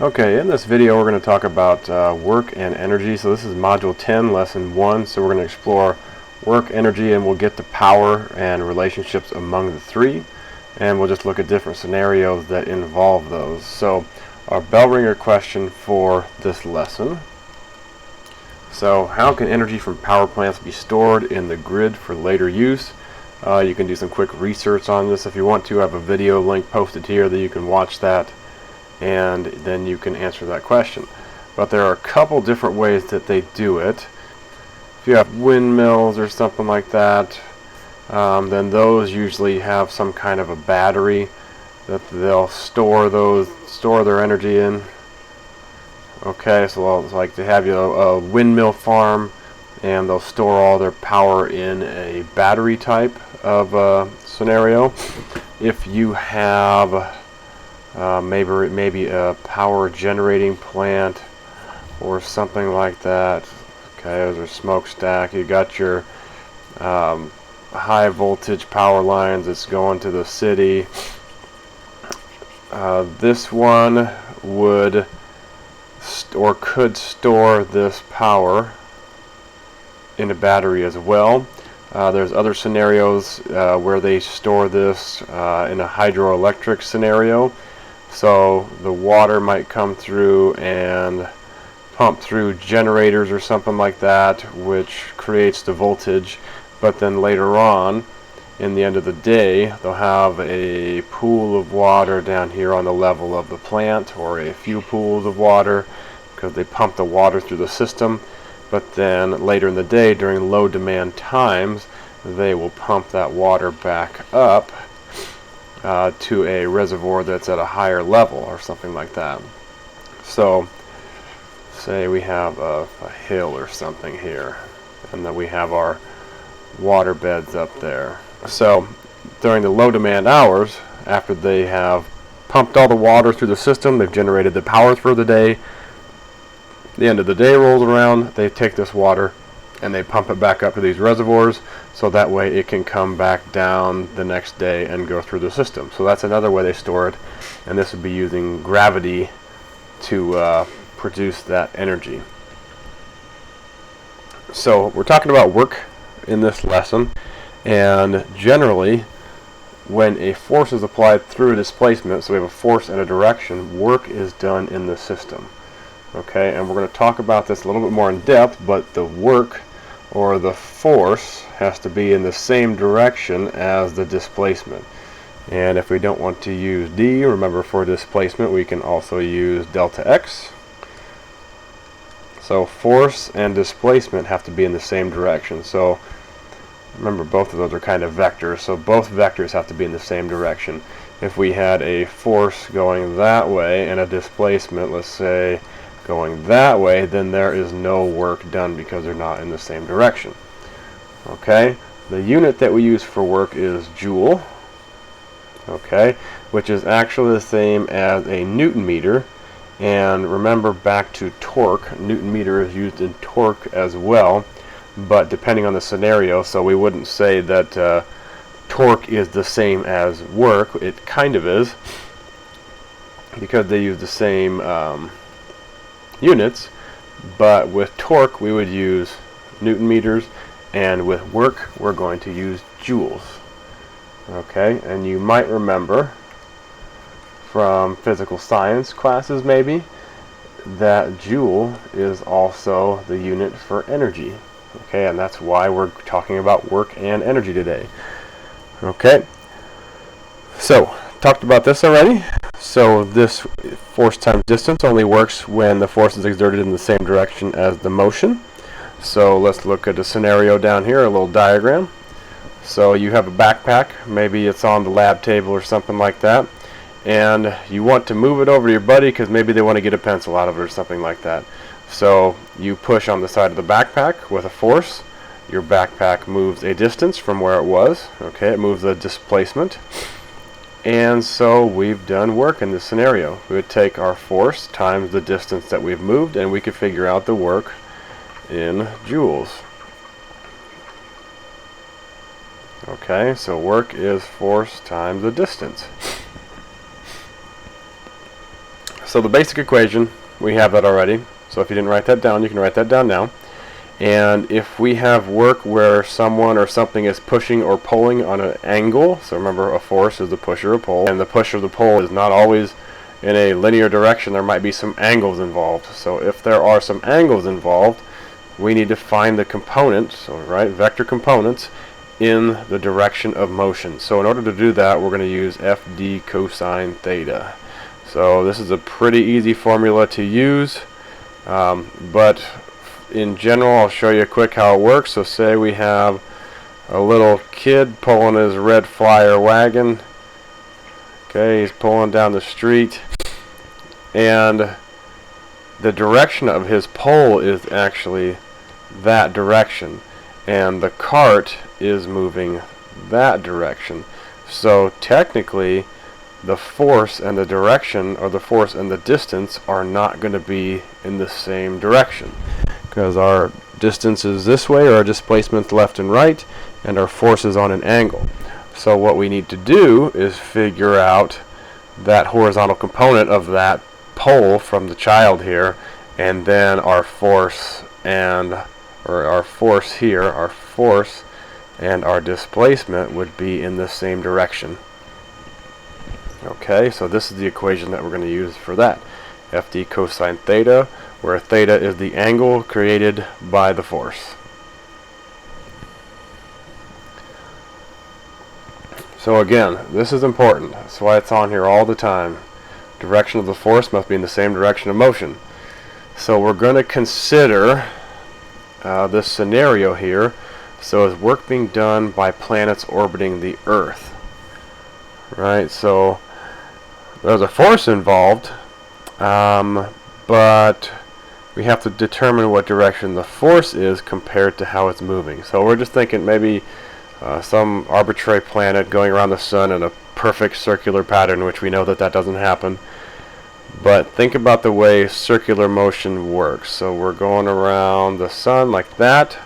Okay, in this video we're going to talk about work and energy. So this is Module 10, Lesson 1. So we're going to explore work, energy, and we'll get to power and relationships among the three. And we'll just look at different scenarios that involve those. So our bell ringer question for this lesson. So how can energy from power plants be stored in the grid for later use? You can do some quick research on this if you want to. I have a video link posted here that you can watch that, and then you can answer that question. But there are a couple different ways that they do it. If you have windmills or something like that, then those usually have some kind of a battery that they'll store their energy in. Okay, so it's like they have a windmill farm, and they'll store all their power in a battery type of scenario. If you have maybe a power generating plant or something like that. Okay, there's a smokestack. You got your high voltage power lines that's going to the city. This one would or could store this power in a battery as well. There's other scenarios where they store this in a hydroelectric scenario. So the water might come through and pump through generators or something like that, which creates the voltage. But then later on, in the end of the day, they'll have a pool of water down here on the level of the plant, or a few pools of water, because they pump the water through the system. But then later in the day, during low demand times, they will pump that water back up to a reservoir that's at a higher level or something like that. So say we have a hill or something here, and then we have our water beds up there. So during the low demand hours, after they have pumped all the water through the system, they've generated the power for the day, the end of the day rolls around, they take this water and they pump it back up to these reservoirs, so that way it can come back down the next day and go through the system. So that's another way they store it, and this would be using gravity to produce that energy. So we're talking about work in this lesson, and generally when a force is applied through a displacement, so we have a force and a direction, work is done in the system. Okay, and we're going to talk about this a little bit more in depth, but the work or the force has to be in the same direction as the displacement. And if we don't want to use D, remember for displacement we can also use delta X. So force and displacement have to be in the same direction. So remember, both of those are kind of vectors, so both vectors have to be in the same direction. If we had a force going that way and a displacement, let's say, going that way, then there is no work done because they're not in the same direction. Okay, the unit that we use for work is joule, okay, which is actually the same as a Newton meter. And remember, back to torque, Newton meter is used in torque as well, but depending on the scenario, so we wouldn't say that torque is the same as work. It kind of is, because they use the same units, but with torque we would use Newton meters, and with work we're going to use joules. Okay, and you might remember from physical science classes maybe that joule is also the unit for energy. Okay, and that's why we're talking about work and energy today. Okay, so talked about this already. So this force times distance only works when the force is exerted in the same direction as the motion. So let's look at a scenario down here, a little diagram. So you have a backpack, maybe it's on the lab table or something like that, and you want to move it over to your buddy because maybe they want to get a pencil out of it or something like that. So you push on the side of the backpack with a force. Your backpack moves a distance from where it was. Okay, it moves a displacement. And so we've done work in this scenario. We would take our force times the distance that we've moved, and we could figure out the work in joules. Okay, so work is force times the distance. So the basic equation, we have that already. So if you didn't write that down, you can write that down now. And if we have work where someone or something is pushing or pulling on an angle, so remember a force is the push or a pull, and the push or the pull is not always in a linear direction, there might be some angles involved. So if there are some angles involved, we need to find the components, so right, vector components, in the direction of motion. So in order to do that, we're going to use FD cosine theta. So this is a pretty easy formula to use, but in general, I'll show you quick how it works. So say we have a little kid pulling his red Flyer wagon. Okay, he's pulling down the street, and the direction of his pull is actually that direction, and the cart is moving that direction. So technically, the force and the direction, or the force and the distance, are not going to be in the same direction, because our distance is this way, or our displacement left and right, and our force is on an angle. So what we need to do is figure out that horizontal component of that pull from the child here, and then our force and our force and our displacement would be in the same direction. Okay, so this is the equation that we're going to use for that. FD cosine theta, where theta is the angle created by the force. So again, this is important. That's why it's on here all the time. Direction of the force must be in the same direction of motion. So we're going to consider this scenario here. So is work being done by planets orbiting the Earth? Right, so there's a force involved, but we have to determine what direction the force is compared to how it's moving. So we're just thinking maybe some arbitrary planet going around the sun in a perfect circular pattern, which we know that that doesn't happen. But think about the way circular motion works. So we're going around the sun like that.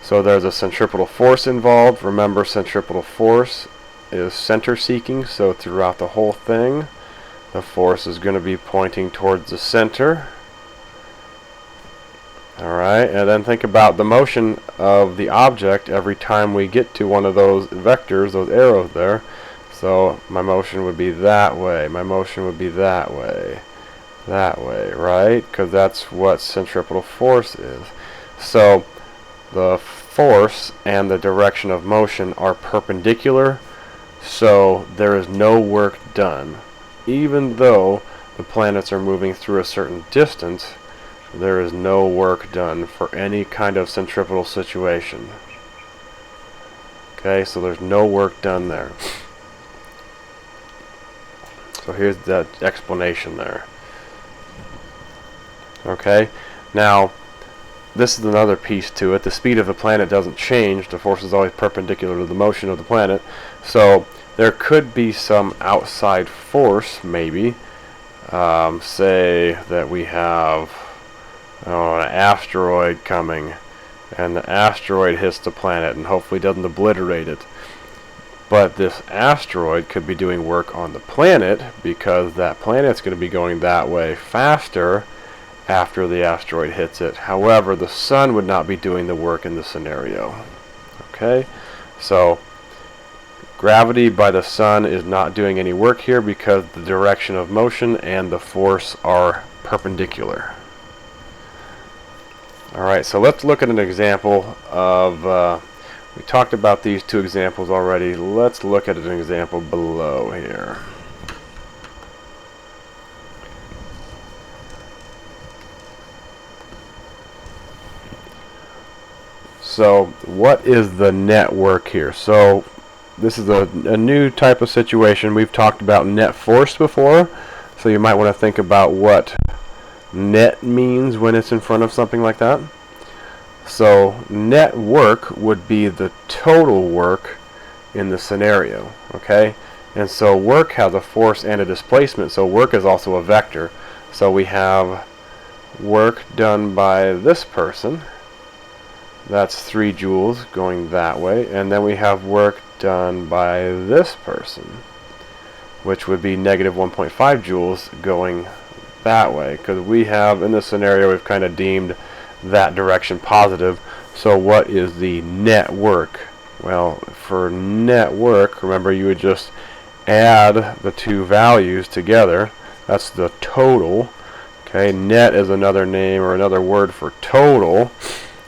So there's a centripetal force involved. Remember, centripetal force is center seeking, so throughout the whole thing, the force is going to be pointing towards the center. Alright, and then think about the motion of the object every time we get to one of those vectors, those arrows there. So my motion would be that way, my motion would be that way, right? Because that's what centripetal force is. So the force and the direction of motion are perpendicular, so there is no work done. Even though the planets are moving through a certain distance, there is no work done for any kind of centripetal situation. Okay, so there's no work done there. So here's that explanation there. Okay, now this is another piece to it. The speed of the planet doesn't change. The force is always perpendicular to the motion of the planet. So there could be some outside force, maybe. Say that we have an asteroid coming, and the asteroid hits the planet and hopefully doesn't obliterate it. But this asteroid could be doing work on the planet, because that planet's going to be going that way faster after the asteroid hits it. However, the sun would not be doing the work in the scenario. Okay, so gravity by the sun is not doing any work here because the direction of motion and the force are perpendicular. Alright, so let's look at an example of, we talked about these two examples already. Let's look at an example below here. So what is the net work here? So this is a new type of situation. We've talked about net force before, so you might want to think about what net means when it's in front of something like that. So net work would be the total work in the scenario, okay? And so work has a force and a displacement, so work is also a vector. So we have work done by this person, that's 3 joules going that way, and then we have work done by this person, which would be negative 1.5 joules going that way, because we have, in this scenario, we've kind of deemed that direction positive. So what is the net work? Well, for net work, remember, you would just add the two values together. That's the total. Okay, net is another name or another word for total.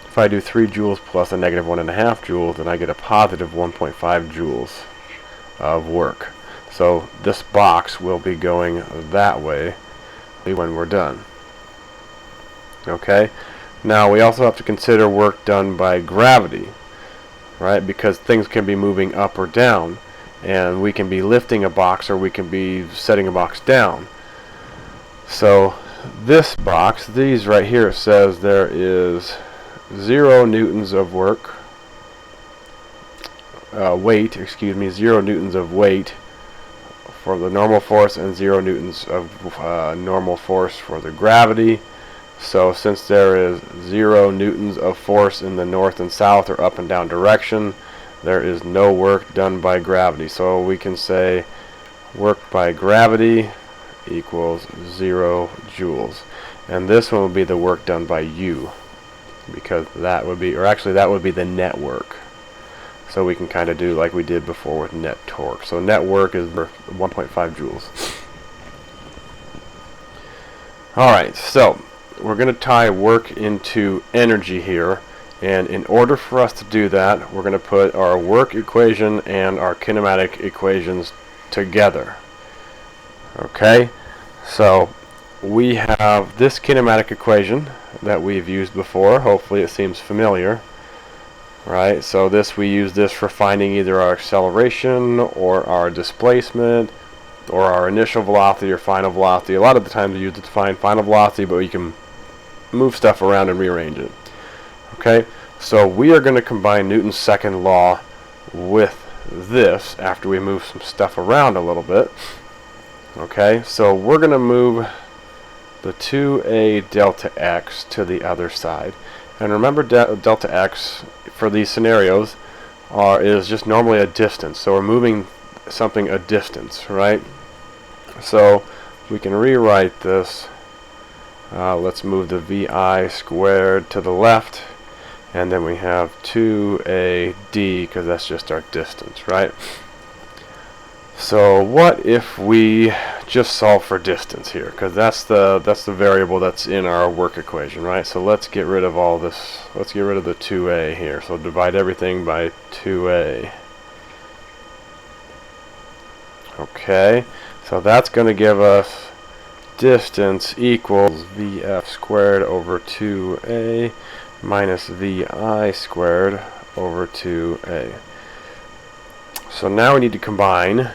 If I do 3 joules plus a negative 1.5 joules, then I get a positive 1.5 joules of work. So this box will be going that way when we're done. Okay, now we also have to consider work done by gravity, right? Because things can be moving up or down, and we can be lifting a box or we can be setting a box down. So this box, these right here, it says there is 0 newtons of work, weight, 0 newtons of weight for the normal force and 0 newtons of normal force for the gravity. So since there is 0 newtons of force in the north and south or up and down direction, there is no work done by gravity. So we can say work by gravity equals 0 joules. And this one would be the work done by U, because that would be, or actually that would be the net work. So we can kind of do like we did before with net torque. So net work is 1.5 joules. Alright, so we're going to tie work into energy here, and in order for us to do that, we're going to put our work equation and our kinematic equations together. Okay, so we have this kinematic equation that we've used before. Hopefully it seems familiar. Right, so we use this for finding either our acceleration or our displacement or our initial velocity or final velocity. A lot of the times we use it to find final velocity, but we can move stuff around and rearrange it. Okay, so we are going to combine Newton's second law with this after we move some stuff around a little bit. Okay, so we're going to move the 2a delta x to the other side. And remember, delta x for these scenarios is just normally a distance. So we're moving something a distance, right? So we can rewrite this. Let's move the vi squared to the left, and then we have 2ad because that's just our distance, right? So what if we just solve for distance here, because that's the variable that's in our work equation, right? So let's get rid of all this. Let's get rid of the 2a here. So divide everything by 2a. Okay, so that's going to give us distance equals vf squared over 2a minus vi squared over 2a. So now we need to combine.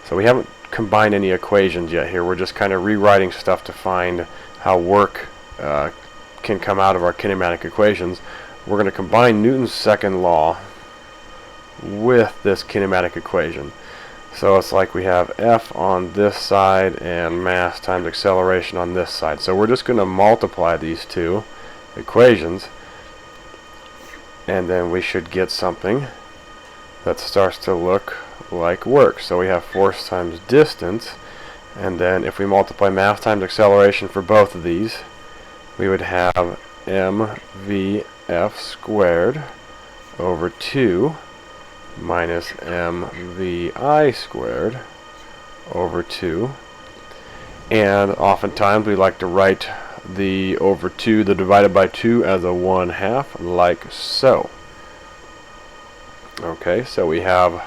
So we haven't combined any equations yet here. We're just kind of rewriting stuff to find how work can come out of our kinematic equations. We're going to combine Newton's second law with this kinematic equation. So it's like we have F on this side and mass times acceleration on this side. So we're just going to multiply these two equations, and then we should get something that starts to look like work. So we have force times distance, and then if we multiply mass times acceleration for both of these, we would have mvf squared over 2 minus mvi squared over 2. And oftentimes we like to write the over 2, the divided by 2, as a 1/2, like so. Okay, so we have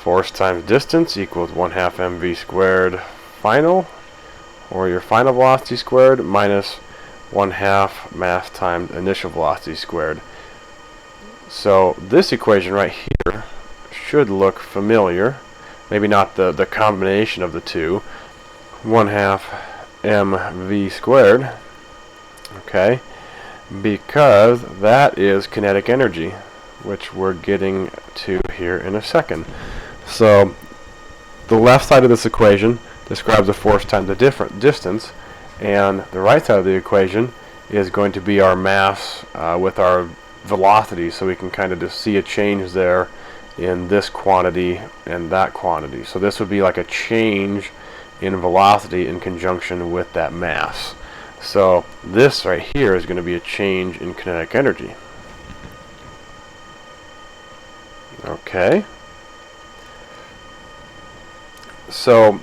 force times distance equals 1/2 mv squared final, or your final velocity squared, minus 1/2 mass times initial velocity squared. So this equation right here should look familiar. Maybe not the combination of the two. 1/2 mv squared. Okay, because that is kinetic energy, which we're getting to here in a second. So the left side of this equation describes the force times the different distance, and the right side of the equation is going to be our mass with our velocity, so we can kind of just see a change there in this quantity and that quantity. So this would be like a change in velocity in conjunction with that mass. So this right here is going to be a change in kinetic energy. Okay. So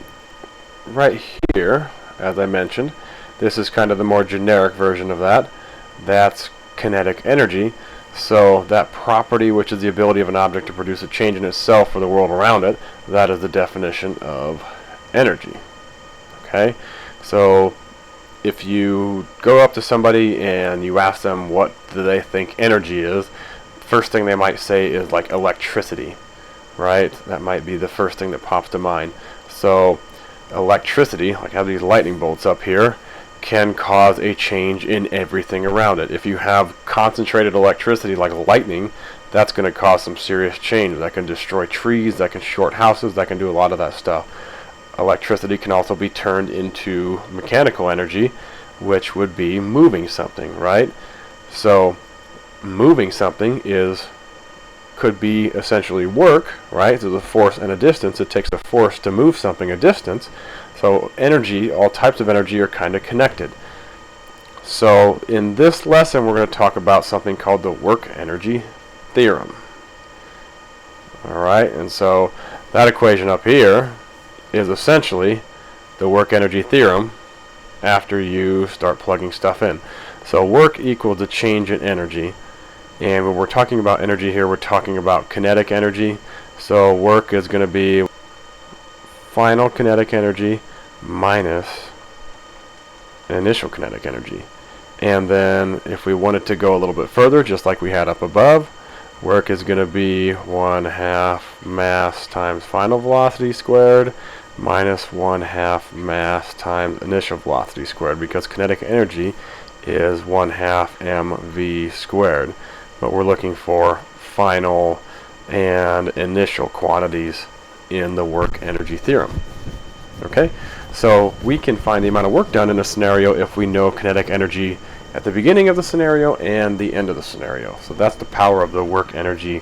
right here, as I mentioned, this is kind of the more generic version of that. That's kinetic energy. So that property, which is the ability of an object to produce a change in itself or the world around it, that is the definition of energy. Okay? So if you go up to somebody and you ask them what do they think energy is, first thing they might say is like electricity, right? That might be the first thing that pops to mind. So electricity, like I have these lightning bolts up here, can cause a change in everything around it. If you have concentrated electricity like lightning, that's going to cause some serious change. That can destroy trees, that can short houses, that can do a lot of that stuff. Electricity can also be turned into mechanical energy, which would be moving something, right? So moving something could be essentially work, right? There's a force and a distance. It takes a force to move something a distance. So energy, all types of energy are kind of connected. So in this lesson, we're going to talk about something called the Work-Energy Theorem. All right, and so that equation up here is essentially the Work-Energy Theorem after you start plugging stuff in. So work equals the change in energy. And when we're talking about energy here, we're talking about kinetic energy. So work is going to be final kinetic energy minus initial kinetic energy. And then if we wanted to go a little bit further, just like we had up above, work is going to be 1/2 mass times final velocity squared minus 1/2 mass times initial velocity squared, because kinetic energy is 1/2 mv squared. But we're looking for final and initial quantities in the Work-Energy Theorem. Okay, so we can find the amount of work done in a scenario if we know kinetic energy at the beginning of the scenario and the end of the scenario. So that's the power of the Work-Energy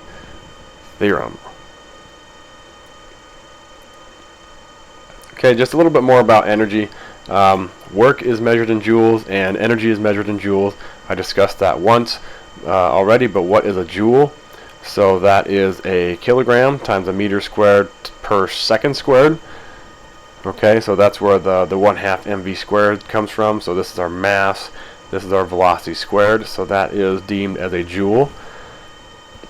Theorem. Okay, just a little bit more about energy. Work is measured in joules and energy is measured in joules. I discussed that once already, but what is a joule? So that is a kilogram times a meter squared per second squared. Okay, so that's where the 1/2 mv squared comes from. So this is our mass, this is our velocity squared, so that is deemed as a joule.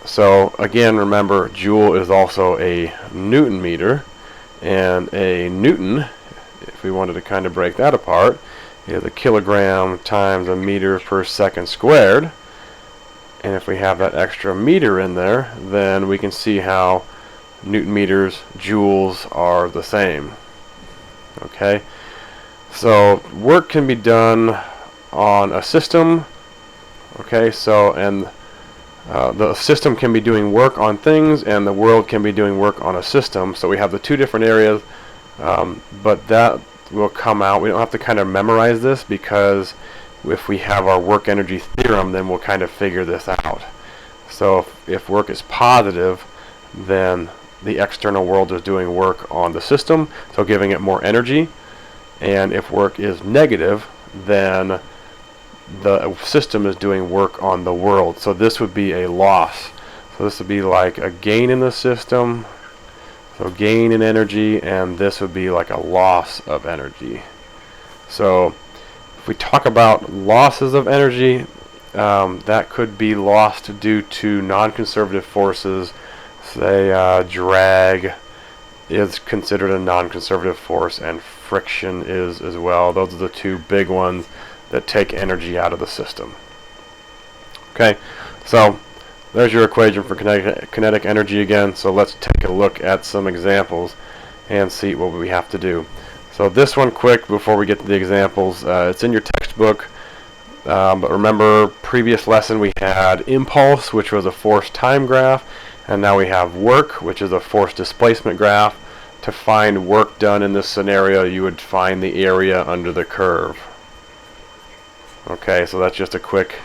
So again, remember, joule is also a Newton meter, and a Newton, if we wanted to kind of break that apart, is a kilogram times a meter per second squared. And if we have that extra meter in there, then we can see how Newton meters, joules are the same. Okay, so work can be done on a system. Okay, so and the system can be doing work on things, and the world can be doing work on a system. So we have the two different areas, but that will come out. We don't have to kind of memorize this, because if we have our Work-Energy Theorem, then we'll kind of figure this out. So if work is positive, then the external world is doing work on the system, so giving it more energy. And if work is negative, then the system is doing work on the world. So this would be a loss. So this would be like a gain in the system, so gain in energy, and this would be like a loss of energy. So if we talk about losses of energy, that could be lost due to non-conservative forces. Say drag is considered a non-conservative force, and friction is as well. Those are the two big ones that take energy out of the system. Okay, so there's your equation for kinetic energy again. So let's take a look at some examples and see what we have to do. So this one quick before we get to the examples. It's in your textbook, but remember previous lesson we had impulse, which was a force time graph, and now we have work, which is a force displacement graph. To find work done in this scenario, you would find the area under the curve. Okay, so that's just a quick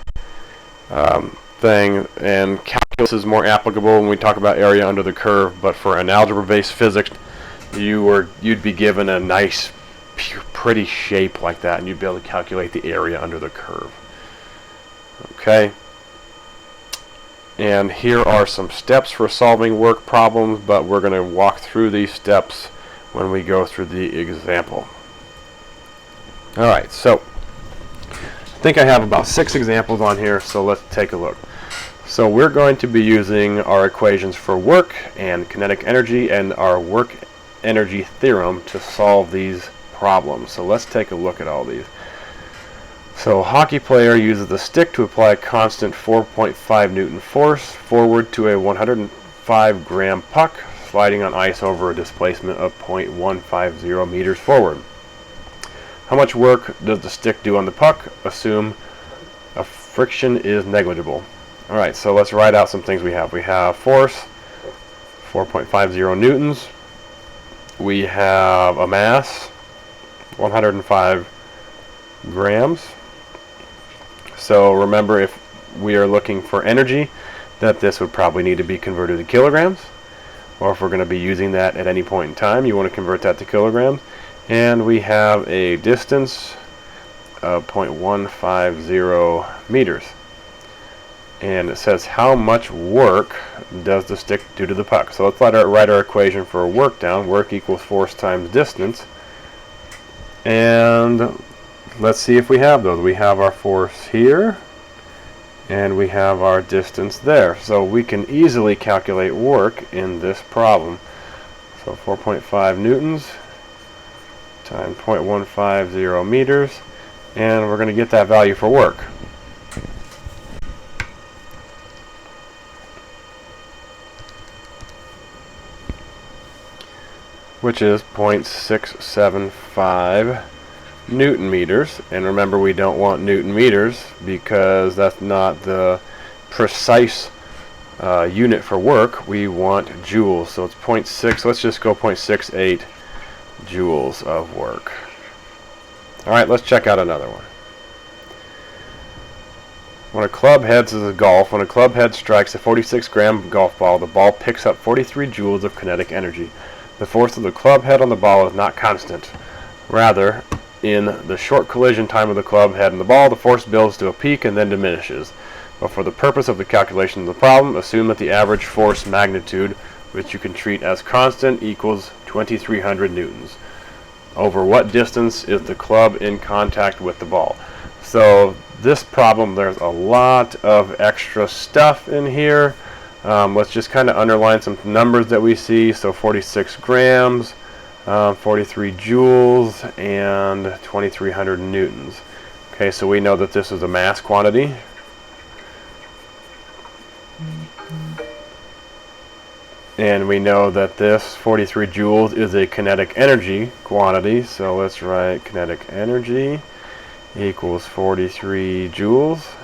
thing, and calculus is more applicable when we talk about area under the curve, but for an algebra-based physics, you'd be given a nice pretty shape like that, and you'd be able to calculate the area under the curve. Okay. And here are some steps for solving work problems, but we're going to walk through these steps when we go through the example. Alright, so I think I have about 6 examples on here, so let's take a look. So we're going to be using our equations for work and kinetic energy and our work-energy theorem to solve these problems. So let's take a look at all these. So a hockey player uses the stick to apply a constant 4.5 Newton force forward to a 105 gram puck sliding on ice over a displacement of 0.150 meters forward. How much work does the stick do on the puck? Assume a friction is negligible. Alright, so let's write out some things we have. We have force, 4.50 newtons. We have a mass, 105 grams. So remember, if we are looking for energy, that this would probably need to be converted to kilograms. Or if we're going to be using that at any point in time, you want to convert that to kilograms. And we have a distance of 0.150 meters. And it says how much work does the stick do to the puck. So let's write our equation for work down. Work equals force times distance. And let's see if we have those. We have our force here, and we have our distance there. So we can easily calculate work in this problem. So 4.5 newtons times 0.150 meters, and we're going to get that value for work. Which is 0.675 Newton meters. And remember, we don't want Newton meters because that's not the precise unit for work. We want joules. So it's 0.6, let's just go 0.68 joules of work. Alright, let's check out another one. When a club head, this is golf, when a club head strikes a 46 gram golf ball, the ball picks up 43 joules of kinetic energy. The force of the club head on the ball is not constant. Rather, in the short collision time of the club head and the ball, the force builds to a peak and then diminishes. But for the purpose of the calculation of the problem, assume that the average force magnitude, which you can treat as constant, equals 2300 newtons. Over what distance is the club in contact with the ball? So this problem, there's a lot of extra stuff in here. Let's just kind of underline some numbers that we see. So 46 grams, 43 joules, and 2300 newtons. Okay, so we know that this is a mass quantity. And we know that this 43 joules is a kinetic energy quantity. So let's write kinetic energy equals 43 joules.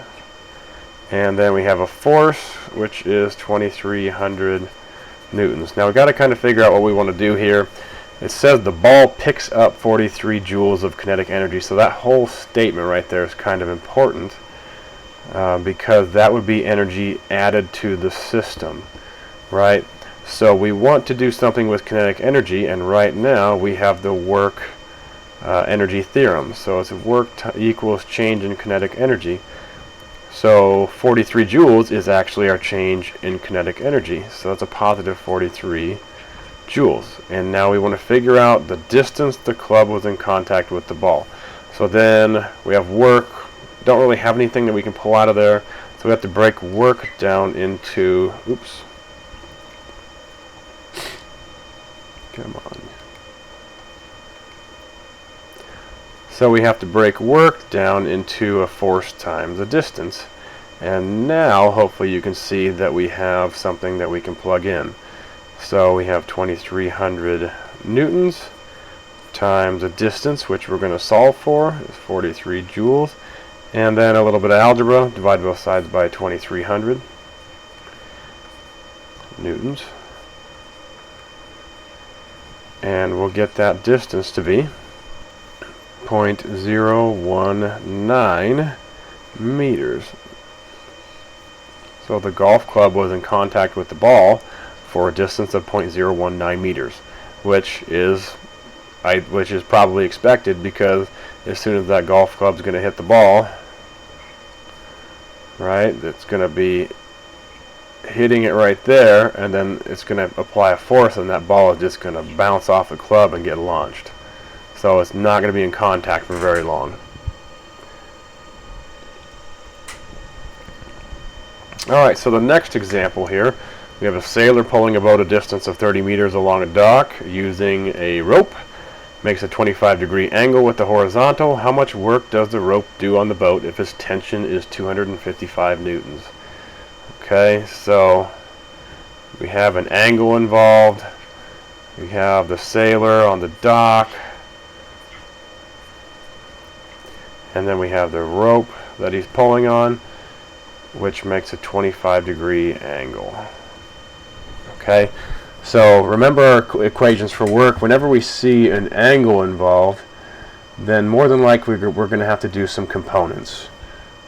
And then we have a force, which is 2300 newtons. Now we've got to kind of figure out what we want to do here. It says the ball picks up 43 joules of kinetic energy. So that whole statement right there is kind of important because that would be energy added to the system, right? So we want to do something with kinetic energy, and right now we have the work-energy theorem. So it's work equals change in kinetic energy. So 43 joules is actually our change in kinetic energy. So that's a positive 43 joules. And now we want to figure out the distance the club was in contact with the ball. So then we have work. Don't really have anything that we can pull out of there. So we have to break work down into, oops. Come on. So we have to break work down into a force times a distance. And now hopefully you can see that we have something that we can plug in. So we have 2300 newtons times a distance, which we're going to solve for, is 43 joules. And then a little bit of algebra, divide both sides by 2300 newtons. And we'll get that distance to be 0.019 meters. So the golf club was in contact with the ball for a distance of 0.019 meters, which is which is probably expected, because as soon as that golf club's going to hit the ball, right, it's going to be hitting it right there, and then it's going to apply a force, and that ball is just going to bounce off the club and get launched. So it's not going to be in contact for very long. Alright, so the next example here, we have a sailor pulling a boat a distance of 30 meters along a dock using a rope. Makes a 25-degree angle with the horizontal. How much work does the rope do on the boat if its tension is 255 newtons? Okay, so we have an angle involved. We have the sailor on the dock. And then we have the rope that he's pulling on, which makes a 25-degree angle. Okay, so remember our equations for work. Whenever we see an angle involved, then more than likely we're going to have to do some components.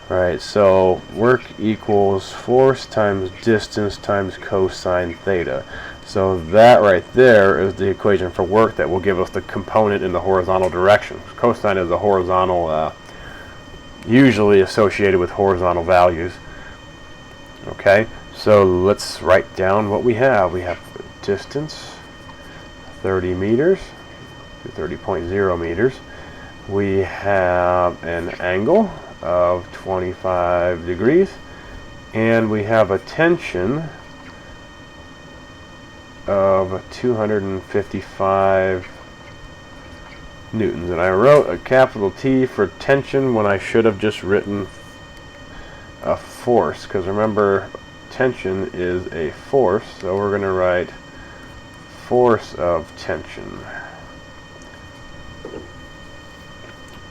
Right, so work equals force times distance times cosine theta. So that right there is the equation for work that will give us the component in the horizontal direction. Cosine is a horizontal, usually associated with horizontal values. Okay, so let's write down what we have. We have distance, 30 meters, 30.0 meters. We have an angle of 25 degrees, and we have a tension of 255 newtons. And I wrote a capital T for tension when I should have just written a force, because remember, tension is a force, so we're going to write force of tension.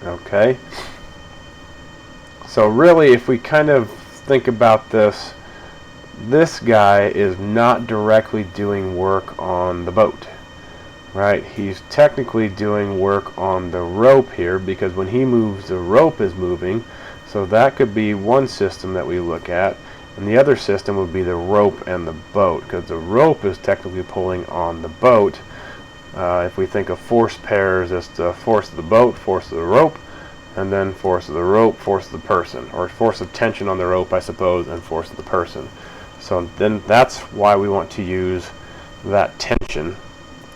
Okay, so really, if we kind of think about this, this guy is not directly doing work on the boat, right? He's technically doing work on the rope here, because when he moves, the rope is moving. So that could be one system that we look at, and the other system would be the rope and the boat, because the rope is technically pulling on the boat. If we think of force pairs, it's the force of the boat, force of the rope, and then force of the rope, force of the person, or force of tension on the rope, I suppose, and force of the person. So then that's why we want to use that tension,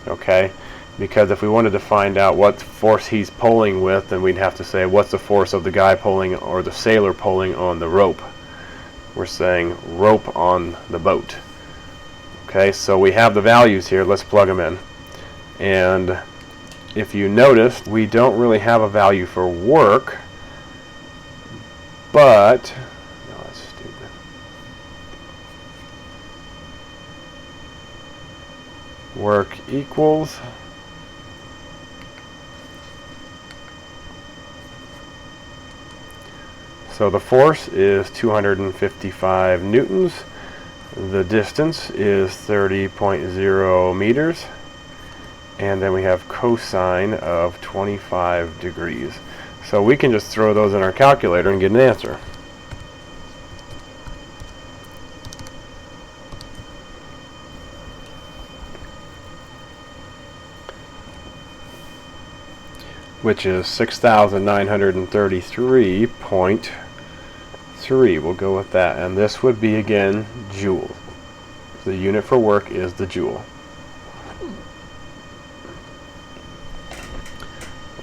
okay? Because if we wanted to find out what force he's pulling with, then we'd have to say, what's the force of the guy pulling, or the sailor pulling on the rope? We're saying rope on the boat. Okay, so we have the values here. Let's plug them in. And if you notice, we don't really have a value for work, but no, that's stupid. Work equals so the force is 255 newtons. The distance is 30.0 meters. And then we have cosine of 25 degrees. So we can just throw those in our calculator and get an answer. Which is 6,933.3. We'll go with that. And this would be, again, joules. The unit for work is the joule.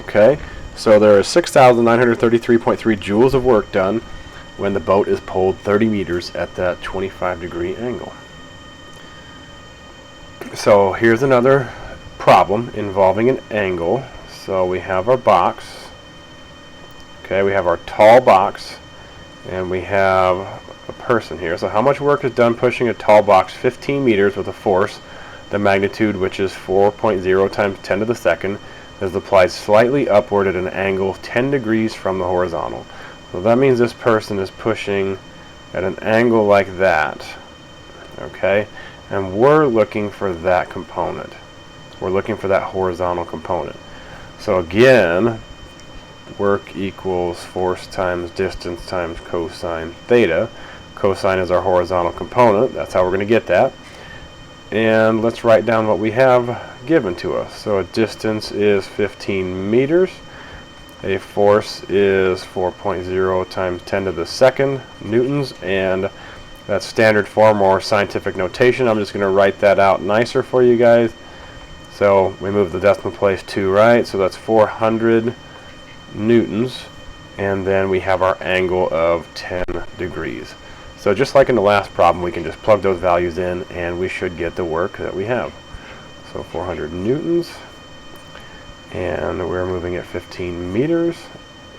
Okay, so there is 6,933.3 joules of work done when the boat is pulled 30 meters at that 25-degree angle. So here's another problem involving an angle. So we have our box. Okay, we have our tall box, and we have a person here. So how much work is done pushing a tall box 15 meters with a force, the magnitude, which is 4.0 times 10 to the second, is applied slightly upward at an angle of 10 degrees from the horizontal. So that means this person is pushing at an angle like that. Okay, and we're looking for that component. We're looking for that horizontal component. So again, work equals force times distance times cosine theta. Cosine is our horizontal component. That's how we're going to get that. and let's write down what we have given to us. So a distance is 15 meters. A force is 4.0 times 10 to the second newtons, and that's standard form or scientific notation. I'm just going to write that out nicer for you guys. So we move the decimal place 2 right, so that's 400 newtons, and then we have our angle of 10 degrees. So just like in the last problem, we can just plug those values in and we should get the work that we have. So 400 newtons, and we're moving at 15 meters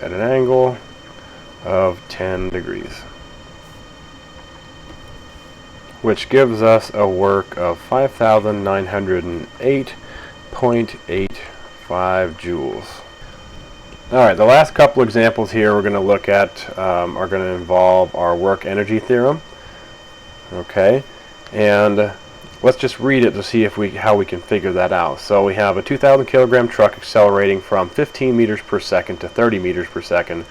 at an angle of 10 degrees, which gives us a work of 5,908.85 joules. Alright, the last couple examples here we're going to look at are going to involve our work-energy theorem. Okay, and let's just read it to see if how we can figure that out. So we have a 2,000 kilogram truck accelerating from 15 meters per second to 30 meters per second.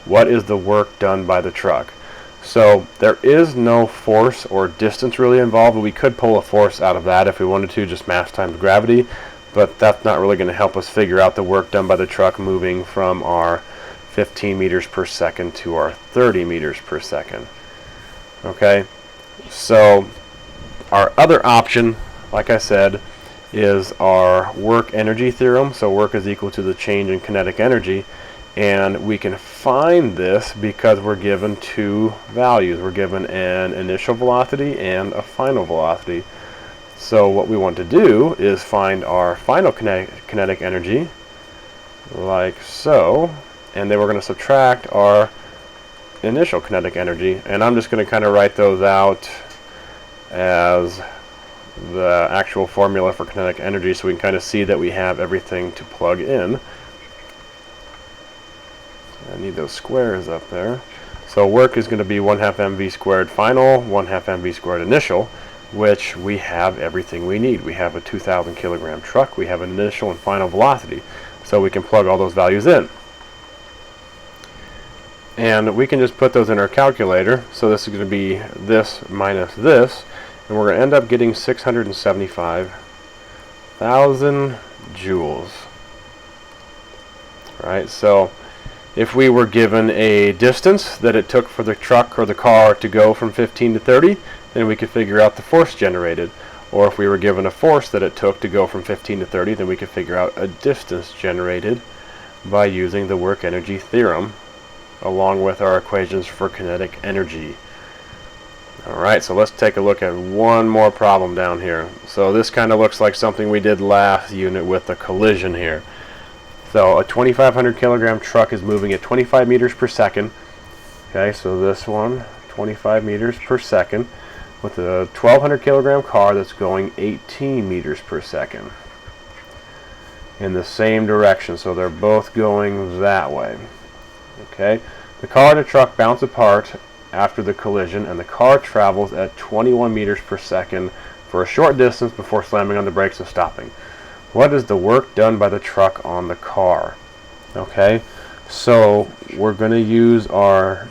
What is the work done by the truck? So there is no force or distance really involved, but we could pull a force out of that if we wanted to, just mass times gravity, but that's not really going to help us figure out the work done by the truck moving from our 15 meters per second to our 30 meters per second. Okay, so our other option, like I said, is our work-energy theorem. So work is equal to the change in kinetic energy. And we can find this because we're given two values. We're given an initial velocity and a final velocity. So what we want to do is find our final kinetic energy, like so, and then we're going to subtract our initial kinetic energy. And I'm just going to kind of write those out as the actual formula for kinetic energy so we can kind of see that we have everything to plug in. I need those squares up there. So work is going to be 1/2 mv squared final, 1/2 mv squared initial, which we have everything we need. We have a 2,000 kilogram truck, we have an initial and final velocity, so we can plug all those values in. And we can just put those in our calculator. So this is going to be this minus this, and we're going to end up getting 675,000 joules. Right, so if we were given a distance that it took for the truck or the car to go from 15 to 30, then we could figure out the force generated. Or if we were given a force that it took to go from 15 to 30, then we could figure out a distance generated by using the work-energy theorem along with our equations for kinetic energy. Alright, so let's take a look at one more problem down here. So this kind of looks like something we did last unit with the collision here. So a 2,500 kilogram truck is moving at 25 meters per second. Okay, so this one, 25 meters per second, with a 1,200 kilogram car that's going 18 meters per second in the same direction. So they're both going that way. Okay, the car and the truck bounce apart after the collision, and the car travels at 21 meters per second for a short distance before slamming on the brakes and stopping. What is the work done by the truck on the car? Okay, so we're going to use our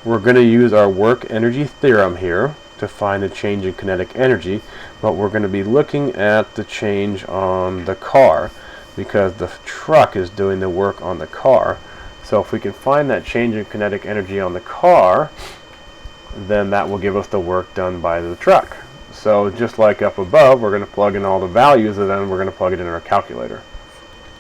work-energy theorem here to find the change in kinetic energy, but we're going to be looking at the change on the car because the truck is doing the work on the car. So if we can find that change in kinetic energy on the car, then that will give us the work done by the truck. So just like up above, we're going to plug in all the values, and then we're going to plug it in our calculator.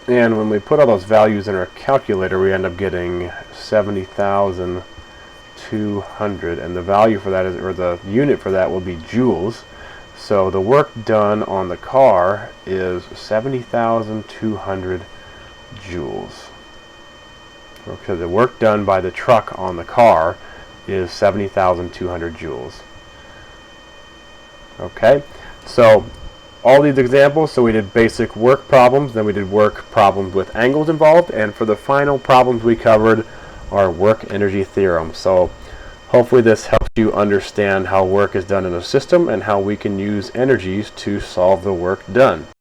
And when we put all those values in our calculator, we end up getting 70,200, and the value for that is, or the unit for that will be joules. So the work done on the car is 70,200 joules. Okay, the work done by the truck on the car is 70,200 joules. Okay, so all these examples, so we did basic work problems, then we did work problems with angles involved, and for the final problems we covered our work-energy theorem. So hopefully this helps you understand how work is done in a system and how we can use energies to solve the work done.